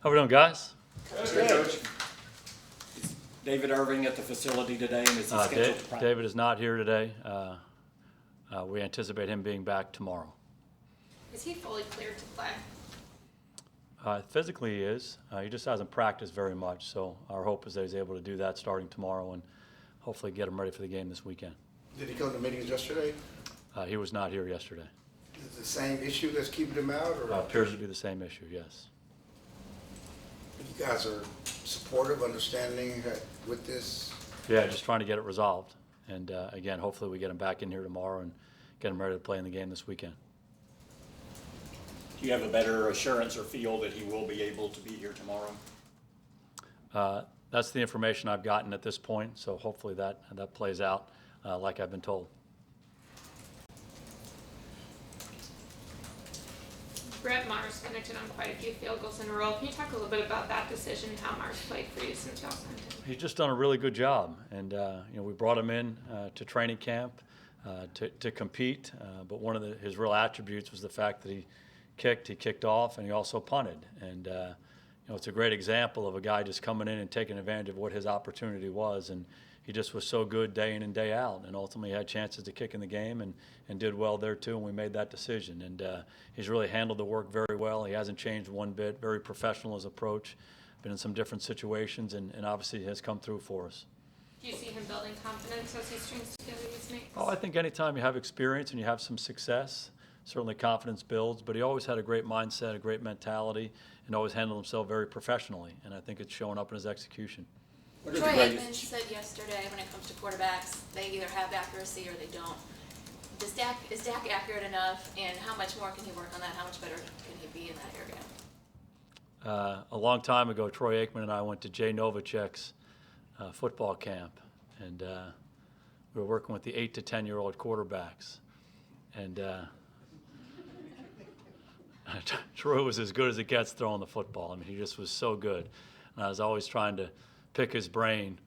How we doing, guys? Good, Coach. Is David Irving at the facility today, and is he scheduled to practice? David is not here today. We anticipate him being back tomorrow. Is he fully cleared to play? Physically he is. He just hasn't practiced very much, so our hope is that he's able to do that starting tomorrow and hopefully get him ready for the game this weekend. Did he come to meetings yesterday? He was not here yesterday. Is it the same issue that's keeping him out? Or Appears to be the same issue, yes. you guys are supportive, understanding with this? Yeah, just trying to get it resolved. And again, hopefully we get him back in here tomorrow and get him ready to play in the game this weekend. Do you have a better assurance or feel that he will be able to be here tomorrow? That's the information I've gotten at this point, so hopefully that plays out like I've been told. Brett Mars connected on quite a few field goals in a row. Can you talk a little bit about that decision, how Mars played for you since y'all signed him? He's just done a really good job, and we brought him in to training camp to compete. But one of his real attributes was the fact that he kicked off, and he also punted. And it's a great example of a guy just coming in and taking advantage of what his opportunity was. And he just was so good day in and day out, and ultimately had chances to kick in the game and did well there too, and we made that decision. And he's really handled the work very well. He hasn't changed one bit, very professional his approach, been in some different situations, and obviously has come through for us. Do you see him building confidence as he strings together these makes? Oh, I think anytime you have experience and you have some success, certainly confidence builds, but he always had a great mindset, a great mentality, and always handled himself very professionally, and I think it's showing up in his execution. Troy Aikman said yesterday when it comes to quarterbacks, they either have accuracy or they don't. Is Dak accurate enough, and how much more can he work on that? How much better can he be in that area? A long time ago, Troy Aikman and I went to Jay Novacek's football camp, and we were working with the 8 to 10-year-old quarterbacks. And Troy was as good as it gets throwing the football. I mean, he just was so good. And I was always trying to pick his brain.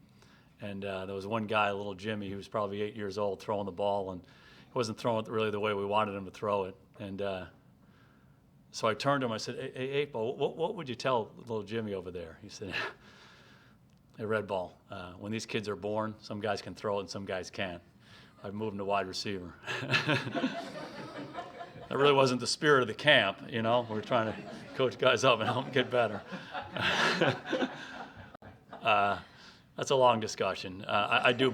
And there was one guy, little Jimmy, who was probably 8 years old, throwing the ball, and he wasn't throwing it really the way we wanted him to throw it. And so I turned to him, I said, hey, Apo, what would you tell little Jimmy over there? He said, hey, Red Ball, when these kids are born, some guys can throw it and some guys can't. I've moved him to wide receiver. That really wasn't the spirit of the camp, We're trying to coach guys up and help them get better. That's a long discussion. I do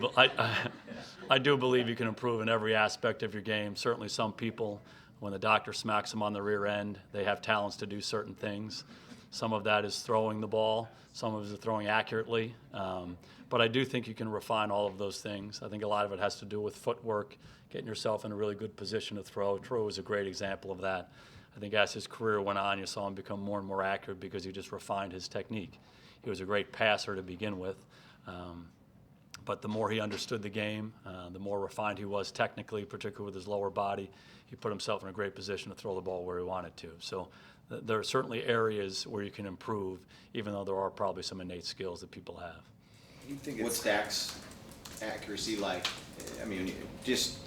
believe you can improve in every aspect of your game. Certainly some people, when the doctor smacks them on the rear end, they have talents to do certain things. Some of that is throwing the ball. Some of it is throwing accurately. But I do think you can refine all of those things. I think a lot of it has to do with footwork, getting yourself in a really good position to throw. Troy was a great example of that. I think as his career went on, you saw him become more and more accurate because he just refined his technique. He was a great passer to begin with. But the more he understood the game, the more refined he was technically, particularly with his lower body, he put himself in a great position to throw the ball where he wanted to. So there are certainly areas where you can improve, even though there are probably some innate skills that people have. What's Dak's accuracy like? I mean, just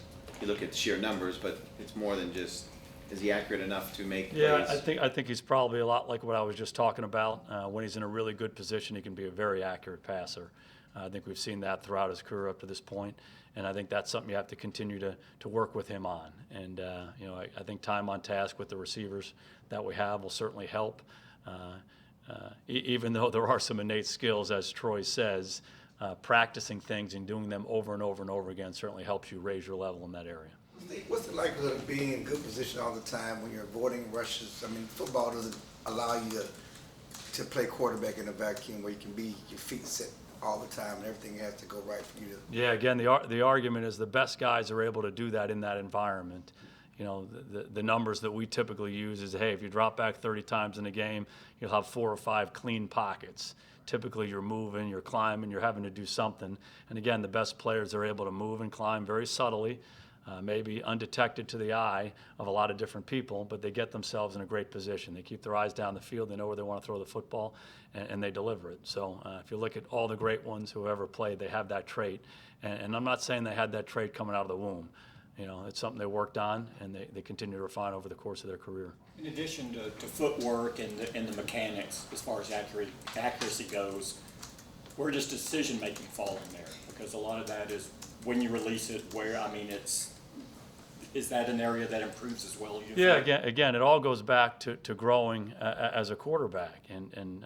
you look at the sheer numbers, but it's more than just. Is he accurate enough to make plays? Yeah, I think he's probably a lot like what I was just talking about. When he's in a really good position, he can be a very accurate passer. I think we've seen that throughout his career up to this point, and I think that's something you have to continue to work with him on. And I think time on task with the receivers that we have will certainly help. Even though there are some innate skills, as Troy says, practicing things and doing them over and over and over again certainly helps you raise your level in that area. What's the likelihood of being in good position all the time when you're avoiding rushes? I mean, football doesn't allow you to play quarterback in a vacuum where you can be your feet set all the time and everything has to go right for you to. Yeah, again, the argument is the best guys are able to do that in that environment. The numbers that we typically use is, hey, if you drop back 30 times in a game, you'll have 4 or 5 clean pockets. Typically you're moving, you're climbing, you're having to do something. And again, the best players are able to move and climb very subtly, maybe undetected to the eye of a lot of different people, but they get themselves in a great position. They keep their eyes down the field, they know where they want to throw the football, and they deliver it. So if you look at all the great ones who ever played, they have that trait. And I'm not saying they had that trait coming out of the womb. it's something they worked on and they continue to refine over the course of their career. In addition to footwork and the mechanics, as far as accuracy goes, where does decision-making fall in there? Because a lot of that is when you release it, is that an area that improves as well? Yeah, again, it all goes back to growing as a quarterback. And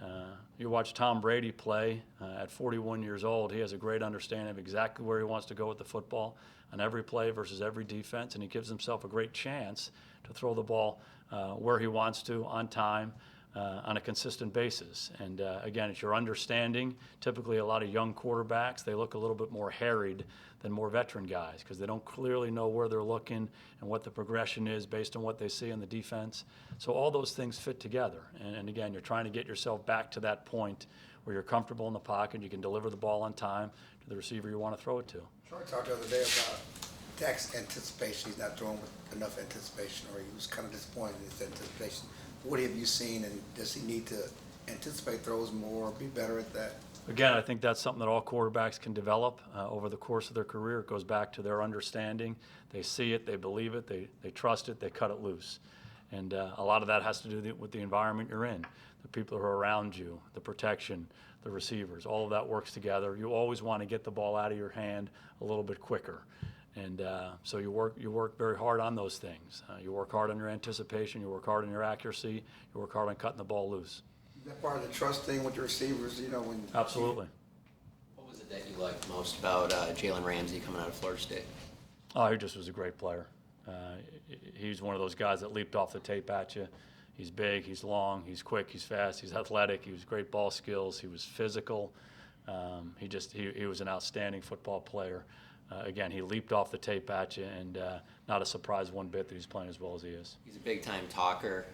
you watch Tom Brady play at 41 years old. He has a great understanding of exactly where he wants to go with the football on every play versus every defense, and he gives himself a great chance to throw the ball where he wants to, on time, on a consistent basis. And again, it's your understanding. Typically, a lot of young quarterbacks, they look a little bit more harried than more veteran guys because they don't clearly know where they're looking and what the progression is based on what they see in the defense. So all those things fit together. And again, you're trying to get yourself back to that point where you're comfortable in the pocket, you can deliver the ball on time to the receiver you want to throw it to. Troy talked the other day about Dak's anticipation. He's not throwing with enough anticipation, or he was kind of disappointed in his anticipation. What have you seen, and does he need to anticipate throws more, be better at that? Again, I think that's something that all quarterbacks can develop over the course of their career. It goes back to their understanding. They see it, they believe it, they trust it, they cut it loose. And a lot of that has to do with the environment you're in, the people who are around you, the protection, the receivers. All of that works together. You always want to get the ball out of your hand a little bit quicker. And so you work very hard on those things. You work hard on your anticipation, you work hard on your accuracy, you work hard on cutting the ball loose. Is that part of the trust thing with the receivers, when... Absolutely. What was it that you liked most about Jalen Ramsey coming out of Florida State? Oh, he just was a great player. He's one of those guys that leaped off the tape at you. He's big, he's long, he's quick, he's fast, he's athletic, he was great ball skills, he was physical. He was an outstanding football player. Again, he leaped off the tape at you, and not a surprise one bit that he's playing as well as he is. He's a big-time talker,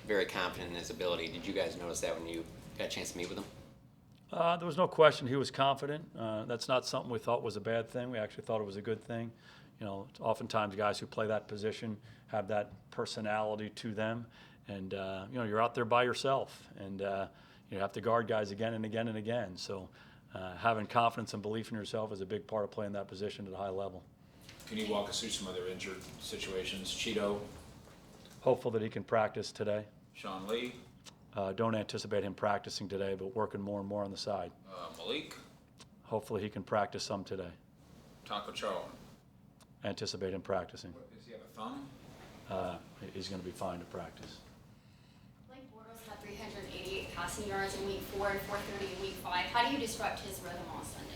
very confident in his ability. Did you guys notice that when you got a chance to meet with him? There was no question he was confident. That's not something we thought was a bad thing. We actually thought it was a good thing. Oftentimes guys who play that position have that personality to them, and you're out there by yourself, and you have to guard guys again and again and again. So having confidence and belief in yourself is a big part of playing that position at a high level. Can you walk us through some other injured situations? Cheeto, Hopeful that he can practice today. Sean Lee, Don't anticipate him practicing today, but working more and more on the side. Malik, Hopefully he can practice some today. Taco Charl. Anticipate him practicing. Does he have a thumb? He's going to be fine to practice. Blake Bortles had 388 passing yards in week 4 and 430 in week 5. How do you disrupt his rhythm on Sunday?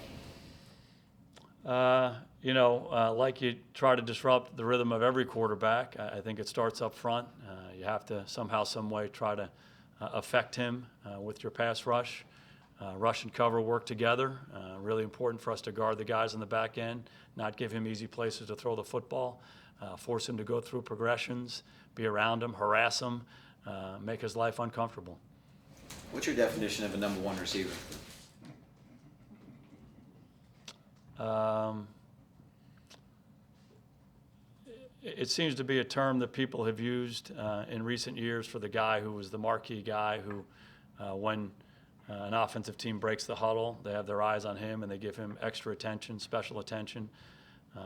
Like you try to disrupt the rhythm of every quarterback, I think it starts up front. You have to somehow, some way try to affect him with your pass rush. Rush and cover work together. Really important for us to guard the guys on the back end, not give him easy places to throw the football, force him to go through progressions, be around him, harass him, make his life uncomfortable. What's your definition of a number one receiver? It seems to be a term that people have used in recent years for the guy who was the marquee guy who, when an offensive team breaks the huddle, they have their eyes on him and they give him extra attention, special attention.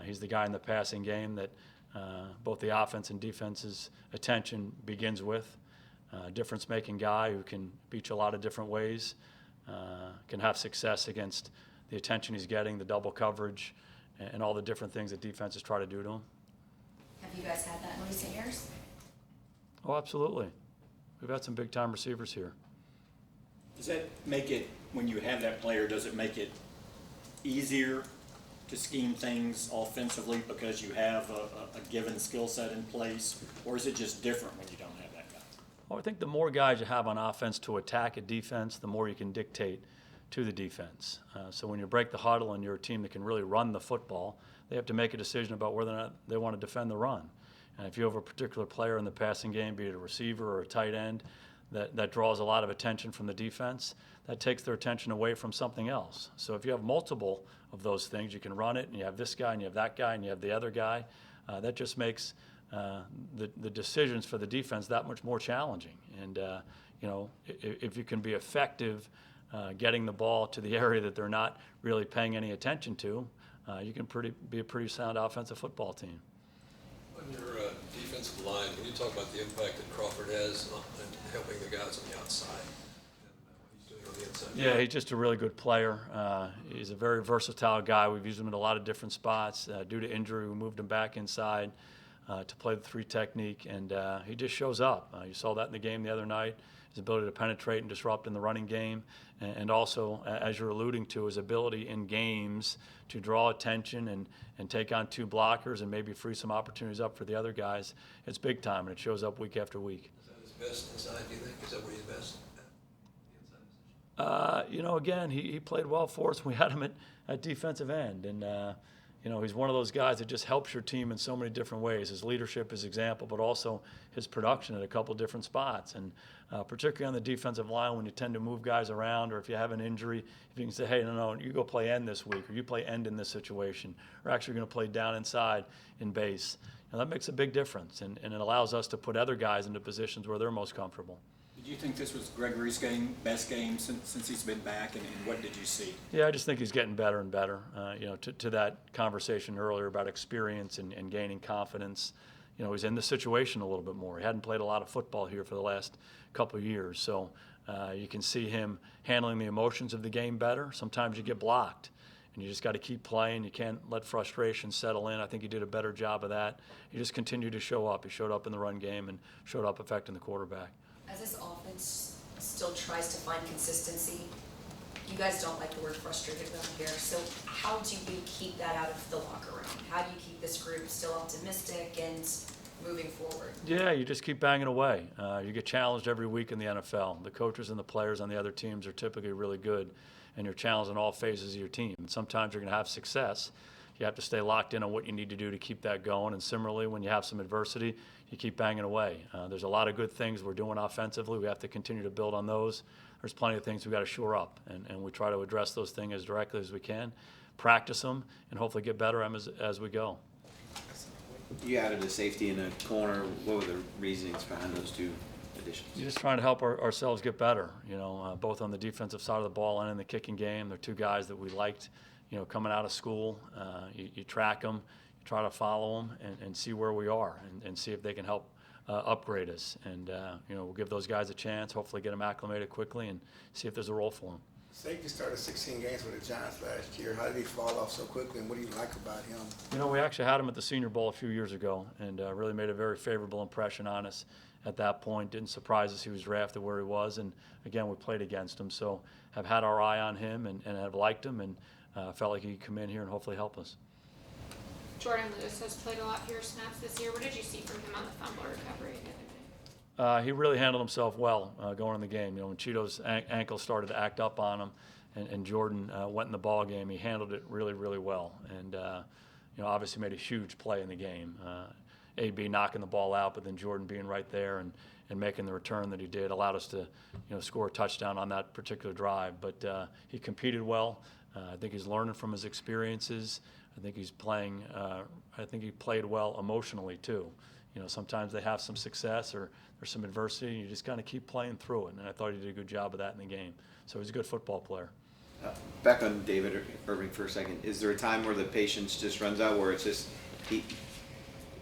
He's the guy in the passing game that both the offense and defense's attention begins with. Difference-making guy who can beat you a lot of different ways, can have success against the attention he's getting, the double coverage, and all the different things that defenses try to do to him. Have you guys had that in recent years? Oh, absolutely. We've had some big-time receivers here. Does that make it, when you have that player, does it make it easier to scheme things offensively because you have a given skill set in place, or is it just different when you don't have that guy? Well, I think the more guys you have on offense to attack a defense, the more you can dictate to the defense. So when you break the huddle and you're a team that can really run the football, they have to make a decision about whether or not they want to defend the run. And if you have a particular player in the passing game, be it a receiver or a tight end, that draws a lot of attention from the defense, that takes their attention away from something else. So if you have multiple of those things, you can run it, and you have this guy, and you have that guy, and you have the other guy, that just makes the decisions for the defense that much more challenging. And, if you can be effective getting the ball to the area that they're not really paying any attention to, you can be a pretty sound offensive football team. On your defensive line, can you talk about the impact that Crawford has in helping the guys on the outside and what he's doing on the inside? Yeah, he's just a really good player. He's a very versatile guy. We've used him in a lot of different spots. Due to injury, we moved him back inside to play the 3 technique, and he just shows up. You saw that in the game the other night, his ability to penetrate and disrupt in the running game, and also, as you're alluding to, his ability in games to draw attention and take on 2 blockers and maybe free some opportunities up for the other guys. It's big time, and it shows up week after week. Is that his best inside, do you think? Is that where he's best? Again, he played well for us. We had him at defensive end, and he's one of those guys that just helps your team in so many different ways. His leadership, his example, but also his production at a couple different spots. And particularly on the defensive line, when you tend to move guys around, or if you have an injury, if you can say, hey, no, you go play end this week, or you play end in this situation, or actually going to play down inside in base. That makes a big difference, and it allows us to put other guys into positions where they're most comfortable. Did you think this was Gregory's best game since he's been back, and what did you see? Yeah, I just think he's getting better and better. To that conversation earlier about experience and gaining confidence, he's in the situation a little bit more. He hadn't played a lot of football here for the last couple of years, so you can see him handling the emotions of the game better. Sometimes you get blocked, and you just got to keep playing. You can't let frustration settle in. I think he did a better job of that. He just continued to show up. He showed up in the run game and showed up affecting the quarterback. As this offense still tries to find consistency, you guys don't like the word frustrated around here, so how do you keep that out of the locker room? How do you keep this group still optimistic and moving forward? Yeah, you just keep banging away. You get challenged every week in the NFL. The coaches and the players on the other teams are typically really good, and you're challenged in all phases of your team. And sometimes you're going to have success. You have to stay locked in on what you need to do to keep that going. And similarly, when you have some adversity, you keep banging away. There's a lot of good things we're doing offensively. We have to continue to build on those. There's plenty of things we've got to shore up, and we try to address those things as directly as we can, practice them, and hopefully get better as we go. You added a safety in a corner. What were the reasonings behind those 2 additions? You're just trying to help ourselves get better, both on the defensive side of the ball and in the kicking game. They're 2 guys that we liked, coming out of school. You track them, you try to follow them and see where we are and see if they can help upgrade us. And, we'll give those guys a chance, hopefully get them acclimated quickly and see if there's a role for them. Safety started 16 games with the Giants last year. How did he fall off so quickly, and what do you like about him? We actually had him at the Senior Bowl a few years ago and really made a very favorable impression on us at that point. Didn't surprise us he was drafted where he was, and again, we played against him. So have had our eye on him and have liked him, and felt like he could come in here and hopefully help us. Jordan Lewis has played a lot fewer snaps this year. What did you see from him on the fumble recovery the other day? He really handled himself well going in the game. When Cheeto's ankle started to act up on him and Jordan went in the ball game, he handled it really, really well. And, obviously made a huge play in the game. AB knocking the ball out, but then Jordan being right there and making the return that he did allowed us to, score a touchdown on that particular drive. But he competed well. I think he's learning from his experiences. I think he's playing. I think he played well emotionally too. Sometimes they have some success or there's some adversity, and you just kind of keep playing through it. And I thought he did a good job of that in the game. So he's a good football player. Back on David Irving for a second. Is there a time where the patience just runs out, where it's just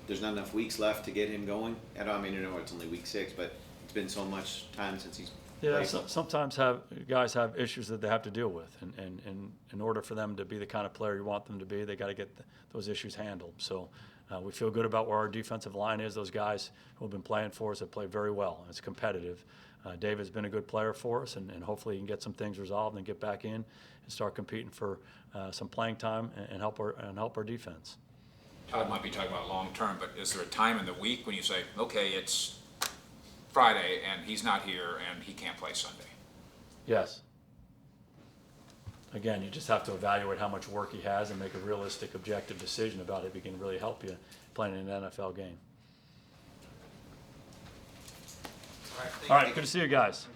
there's not enough weeks left to get him going? It's only week 6, but it's been so much time since he's played. Sometimes guys have issues that they have to deal with, and in order for them to be the kind of player you want them to be, they got to get those issues handled. So we feel good about where our defensive line is. Those guys who have been playing for us have played very well. It's competitive. David's been a good player for us, and hopefully he can get some things resolved and get back in and start competing for some playing time and help our defense. Todd might be talking about long term, but is there a time in the week when you say, okay, it's Friday and he's not here and he can't play Sunday? Yes. Again, you just have to evaluate how much work he has and make a realistic, objective decision about if he can really help you playing in an NFL game. All right, good to see you guys.